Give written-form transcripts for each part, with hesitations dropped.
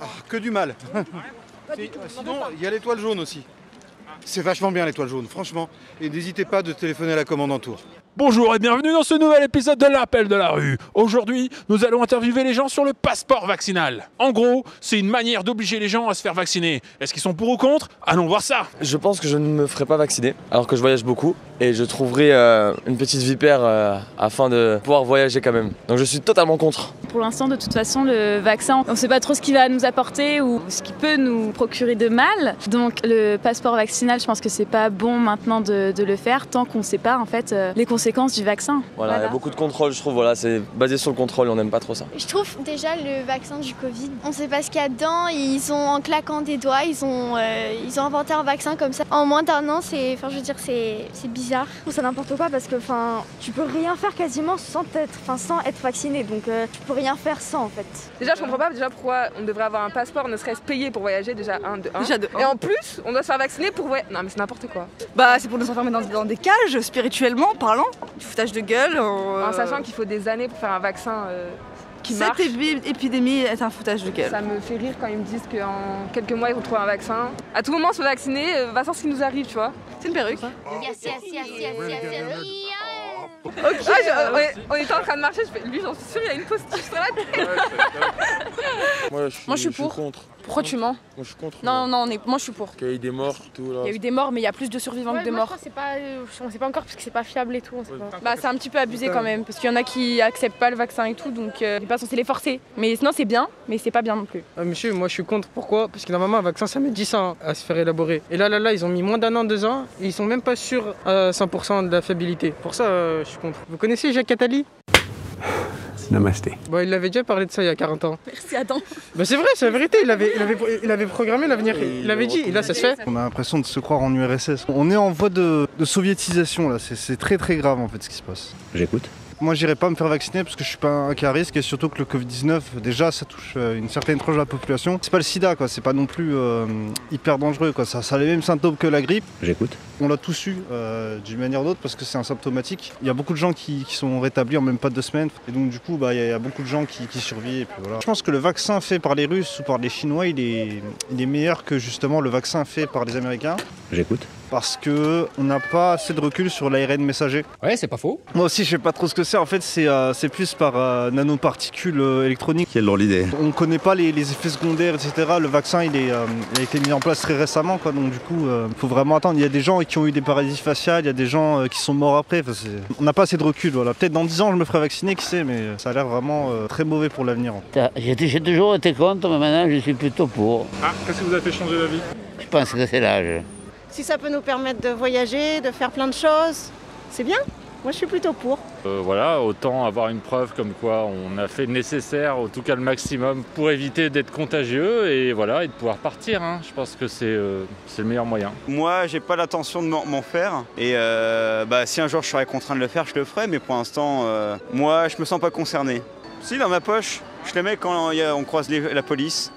Ah, que du mal. Sinon, il y a l'étoile jaune aussi. C'est vachement bien l'étoile jaune, franchement. Et n'hésitez pas de téléphoner à la commande en tour. Bonjour et bienvenue dans ce nouvel épisode de l'Appel de la rue. Aujourd'hui, nous allons interviewer les gens sur le passeport vaccinal. En gros, c'est une manière d'obliger les gens à se faire vacciner. Est-ce qu'ils sont pour ou contre? Allons voir ça. Je pense que je ne me ferai pas vacciner, alors que je voyage beaucoup. Et je trouverai une petite vipère afin de pouvoir voyager quand même. Donc je suis totalement contre. Pour l'instant, de toute façon, le vaccin, on ne sait pas trop ce qu'il va nous apporter ou ce qui peut nous procurer de mal. Donc le passeport vaccinal, je pense que c'est pas bon maintenant de le faire tant qu'on ne sait pas en fait les conséquences du vaccin. Voilà, il y a beaucoup de contrôle, je trouve. Voilà, c'est basé sur le contrôle, on n'aime pas trop ça. Je trouve déjà le vaccin du Covid, on ne sait pas ce qu'il y a dedans. Ils ont, en claquant des doigts, ils ont inventé un vaccin comme ça. En moins d'un an, c'est bizarre. Je trouve ça n'importe quoi parce que tu peux rien faire quasiment sans être vacciné. Donc tu peux rien faire sans en fait. Déjà, je comprends pas pourquoi on devrait avoir un passeport, ne serait-ce payé pour voyager déjà de un. Et en plus, on doit se faire vacciner pour voyager. Non mais c'est n'importe quoi. Bah c'est pour nous enfermer dans des cages, spirituellement parlant, du foutage de gueule. En sachant qu'il faut des années pour faire un vaccin qui marche. Cette épidémie est un foutage de gueule. Ça me fait rire quand ils me disent qu'en quelques mois ils vont trouver un vaccin. À tout moment se vacciner, va savoir ce qui nous arrive, tu vois. C'est une perruque. On était en train de marcher, je fais, lui j'en suis sûre, il a une post-it sur la tête. Moi je suis contre. Pourquoi tu mens? Moi je suis contre. Moi je suis pour. Qu'il y ait des morts, tout là. Il y a eu des morts, mais il y a plus de survivants que de morts. On sait pas encore parce que c'est pas fiable et tout. Bah c'est un petit peu abusé quand même, parce qu'il y en a qui acceptent pas le vaccin et tout, donc on n'est pas censé les forcer. Mais sinon c'est bien, mais c'est pas bien non plus. Monsieur, moi je suis contre. Pourquoi? Parce que normalement un vaccin ça met 10 ans à se faire élaborer. Et là ils ont mis moins d'un an, 2 ans, et ils sont même pas sûrs à 100% de la fiabilité. Pour ça je suis contre. Vous connaissez Jacques Attali? Namasté. Bon, il avait déjà parlé de ça il y a 40 ans. Merci Adam. Bah c'est vrai, c'est la vérité, il avait programmé l'avenir, il l'avait dit, et là ça se fait. On a l'impression de se croire en URSS. On est en voie de soviétisation là, c'est très très grave en fait ce qui se passe. J'écoute. Moi j'irai pas me faire vacciner parce que je suis pas un cas à risque et surtout que le Covid-19 déjà ça touche une certaine tranche de la population. C'est pas le sida quoi, c'est pas non plus hyper dangereux quoi, ça a les mêmes symptômes que la grippe. J'écoute. On l'a tous eu d'une manière ou d'autre parce que c'est asymptomatique. Il y a beaucoup de gens qui sont rétablis en même pas 2 semaines et donc du coup il y a beaucoup de gens qui survivent et puis voilà. Je pense que le vaccin fait par les Russes ou par les Chinois il est meilleur que justement le vaccin fait par les Américains. J'écoute. Parce que on n'a pas assez de recul sur l'ARN messager. Ouais, c'est pas faux. Moi aussi, je sais pas trop ce que c'est. En fait, c'est plus par nanoparticules électroniques. Quelle drôle d'idée. On connaît pas les effets secondaires, etc. Le vaccin, il a été mis en place très récemment, quoi. Donc du coup, faut vraiment attendre. Il y a des gens qui ont eu des paralysies faciales, il y a des gens qui sont morts après. Enfin, on n'a pas assez de recul. Voilà. Peut-être dans 10 ans, je me ferai vacciner, qui sait. Mais ça a l'air vraiment très mauvais pour l'avenir. J'ai toujours été contre, mais maintenant, je suis plutôt pour. Ah, qu'est-ce qui vous a fait changer d'avis? Je pense que c'est l'âge. Si ça peut nous permettre de voyager, de faire plein de choses, c'est bien. Moi, je suis plutôt pour. Voilà, autant avoir une preuve comme quoi on a fait le nécessaire, en tout cas le maximum, pour éviter d'être contagieux et voilà, et de pouvoir partir. Je pense que c'est le meilleur moyen. Moi, j'ai pas l'intention de m'en faire. Et si un jour je serais contraint de le faire, je le ferai. Mais pour l'instant, moi, je me sens pas concerné. Si, dans ma poche, je le mets quand on croise la police.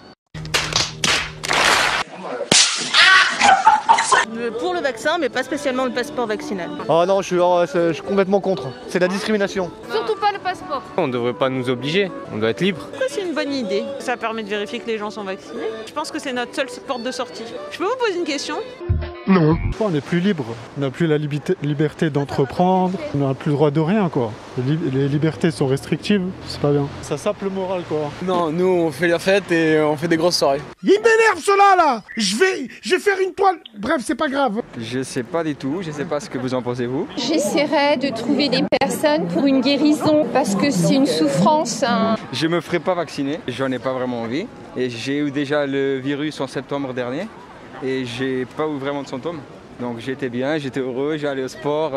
Pour le vaccin, mais pas spécialement le passeport vaccinal. Oh non, je suis complètement contre. C'est la discrimination. Surtout pas le passeport. On devrait pas nous obliger, on doit être libre. C'est une bonne idée. Ça permet de vérifier que les gens sont vaccinés. Je pense que c'est notre seule porte de sortie. Je peux vous poser une question? Non. On n'est plus libre, on n'a plus la liberté d'entreprendre, on n'a plus le droit de rien quoi. Les libertés sont restrictives, c'est pas bien. Ça sape le moral quoi. Non, nous on fait la fête et on fait des grosses soirées. Il m'énerve cela là. Je vais faire une toile. Bref, c'est pas grave. Je sais pas du tout, je sais pas ce que vous en pensez vous. J'essaierai de trouver des personnes pour une guérison parce que c'est une souffrance. Je me ferai pas vacciner, j'en ai pas vraiment envie. Et j'ai eu déjà le virus en septembre dernier. Et j'ai pas eu vraiment de symptômes. Donc j'étais bien, j'étais heureux, j'allais au sport.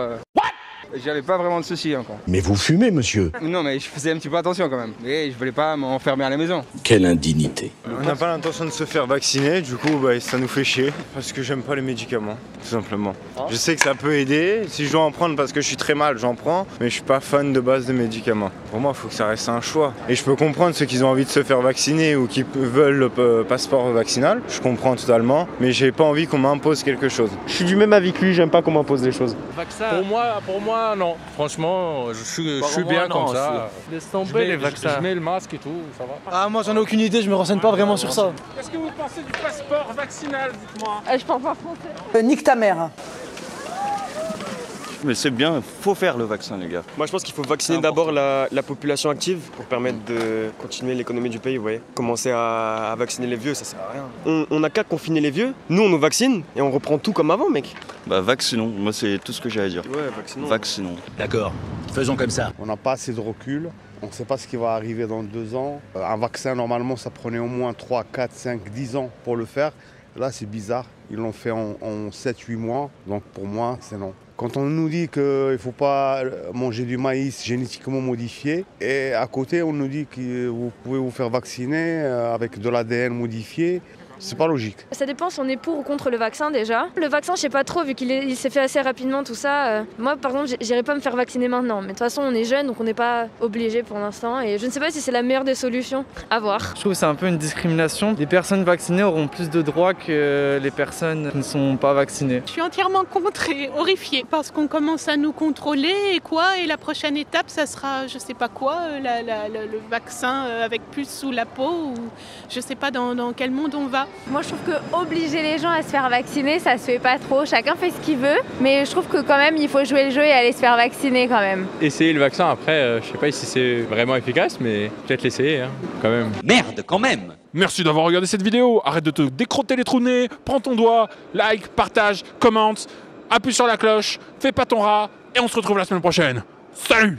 J'avais pas vraiment de soucis encore. Mais vous fumez, monsieur? Non, mais je faisais un petit peu attention quand même. Et je voulais pas m'enfermer à la maison. Quelle indignité. On n'a pas l'intention de se faire vacciner, du coup ça nous fait chier. Parce que j'aime pas les médicaments, tout simplement. Je sais que ça peut aider, si je dois en prendre parce que je suis très mal, j'en prends. Mais je suis pas fan de base de médicaments. Pour moi, il faut que ça reste un choix. Et je peux comprendre ceux qui ont envie de se faire vacciner ou qui veulent le passeport vaccinal. Je comprends totalement. Mais j'ai pas envie qu'on m'impose quelque chose. Je suis du même avis que lui, j'aime pas qu'on m'impose des choses. Vaccin. Pour moi, moi, non. Franchement, je suis bien comme ça. Laisse tomber les vaccins. Je mets le masque et tout, ça va. Ah, moi, j'en ai aucune idée, je me renseigne pas vraiment sur ça. Qu'est-ce que vous pensez du passeport vaccinal, dites-moi? Je parle pas français. Nique ta mère. Mais c'est bien, faut faire le vaccin les gars. Moi je pense qu'il faut vacciner d'abord la population active pour permettre de continuer l'économie du pays, vous voyez. Commencer à vacciner les vieux, ça sert à rien. On n'a qu'à confiner les vieux, nous on nous vaccine et on reprend tout comme avant mec. Bah vaccinons, moi c'est tout ce que j'ai à dire. Ouais, vaccinons. Vaccinons. D'accord, faisons comme ça. On n'a pas assez de recul. On ne sait pas ce qui va arriver dans 2 ans. Un vaccin, normalement, ça prenait au moins 3, 4, 5, 10 ans pour le faire. Là, c'est bizarre. Ils l'ont fait en 7-8 mois. Donc, pour moi, c'est non. Quand on nous dit qu'il ne faut pas manger du maïs génétiquement modifié, et à côté, on nous dit que vous pouvez vous faire vacciner avec de l'ADN modifié, c'est pas logique. Ça dépend si on est pour ou contre le vaccin déjà. Le vaccin, je sais pas trop, vu qu'il s'est fait assez rapidement tout ça. Moi, par exemple, j'irai pas me faire vacciner maintenant. Mais de toute façon, on est jeune, donc on n'est pas obligé pour l'instant. Et je ne sais pas si c'est la meilleure des solutions. À voir. Je trouve que c'est un peu une discrimination. Les personnes vaccinées auront plus de droits que les personnes qui ne sont pas vaccinées. Je suis entièrement contre et horrifiée parce qu'on commence à nous contrôler et quoi. Et la prochaine étape, ça sera, je sais pas quoi, le vaccin avec puce sous la peau ou je sais pas dans quel monde on va. Moi, je trouve que obliger les gens à se faire vacciner, ça se fait pas trop. Chacun fait ce qu'il veut, mais je trouve que quand même, il faut jouer le jeu et aller se faire vacciner quand même. Essayer le vaccin après, je sais pas si c'est vraiment efficace, mais peut-être l'essayer quand même. Merde, quand même. Merci d'avoir regardé cette vidéo. Arrête de te décrotter les trous de nez. Prends ton doigt, like, partage, commente, appuie sur la cloche, fais pas ton rat et on se retrouve la semaine prochaine. Salut!